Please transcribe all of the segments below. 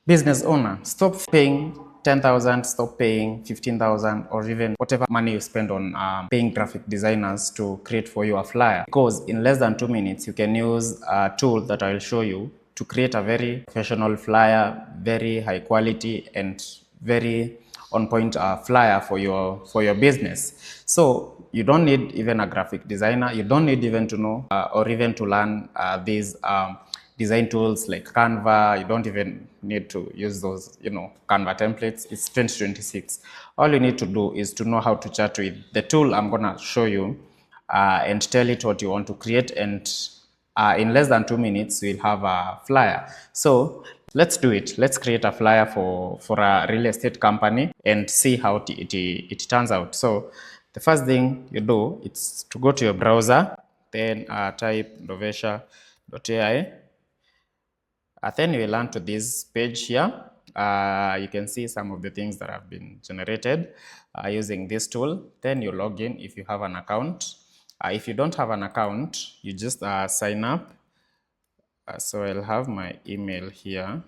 Business owner, stop paying 10,000, stop paying 15,000, or even whatever money you spend on paying graphic designers to create for you a flyer. Because in less than 2 minutes, you can use a tool that I'll show you to create a very professional flyer, very high quality and very on point flyer for your business. So you don't need even a graphic designer. You don't need even to know or even to learn these design tools like Canva. You don't even need to use those, Canva templates. It's 2026. All you need to do is to know how to chat with the tool I'm gonna show you and tell it what you want to create, and in less than 2 minutes we'll have a flyer. So let's do it. Let's create a flyer for a real estate company and see how it turns out. So the first thing you do is to go to your browser, then type novesha.ai. Then you will land to this page here. You can see some of the things that have been generated using this tool. Then you log in if you have an account. If you don't have an account, you just sign up. So I'll have my email here,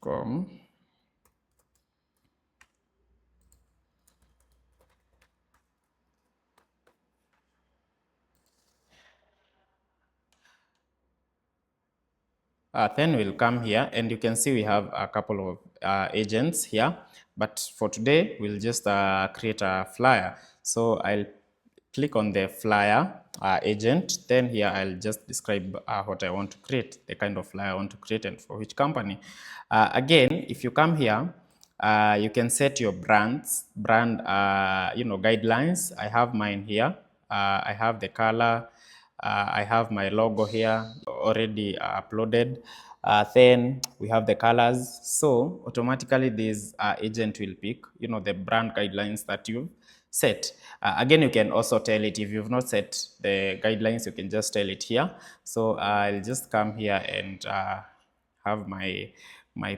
.com. Then we'll come here and you can see we have a couple of agents here, but for today we'll just create a flyer. So I'll click on the flyer agent. Then here I'll just describe what I want to create, the kind of flyer I want to create and for which company. Again, if you come here, you can set your brand guidelines. I have mine here. I have the color. I have my logo here already uploaded. Then we have the colors. So automatically this agent will pick, the brand guidelines that you've set. Again, you can also tell it if you've not set the guidelines, you can just tell it here. So I'll just come here and have my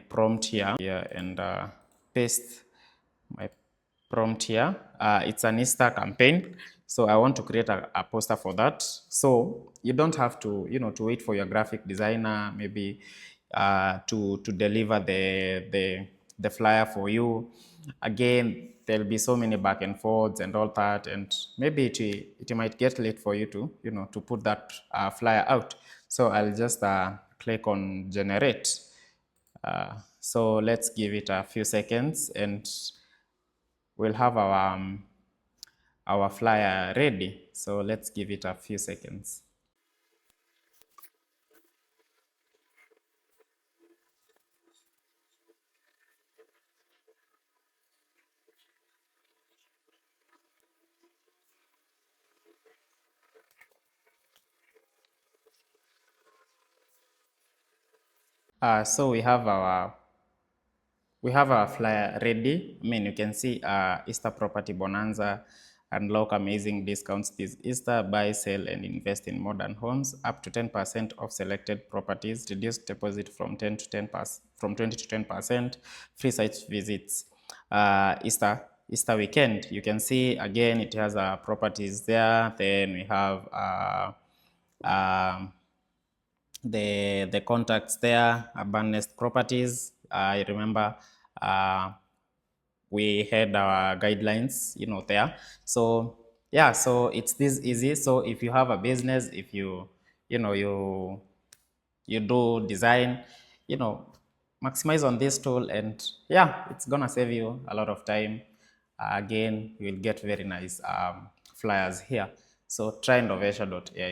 prompt here and paste my prompt here. It's an Easter campaign, so I want to create a poster for that. So you don't have to, to wait for your graphic designer maybe to deliver the flyer for you. Again, there'll be so many back and forths and all that, and maybe it might get late for you to, to put that flyer out. So I'll just click on generate. So let's give it a few seconds and we'll have our flyer ready. So let's give it a few seconds. So we have our flyer ready. I mean, you can see Easter Property Bonanza, unlock amazing discounts this Easter, buy, sell, and invest in modern homes, up to 10% of selected properties, reduced deposit from 20 to 10%, free site visits, Easter weekend. You can see again it has properties there. Then we have the contacts there, urban nest properties. I remember we had our guidelines, there. So yeah, so it's this easy. So if you have a business, if you do design, maximize on this tool, and yeah, it's gonna save you a lot of time. Again, you will get very nice flyers here. So try novesha.ai.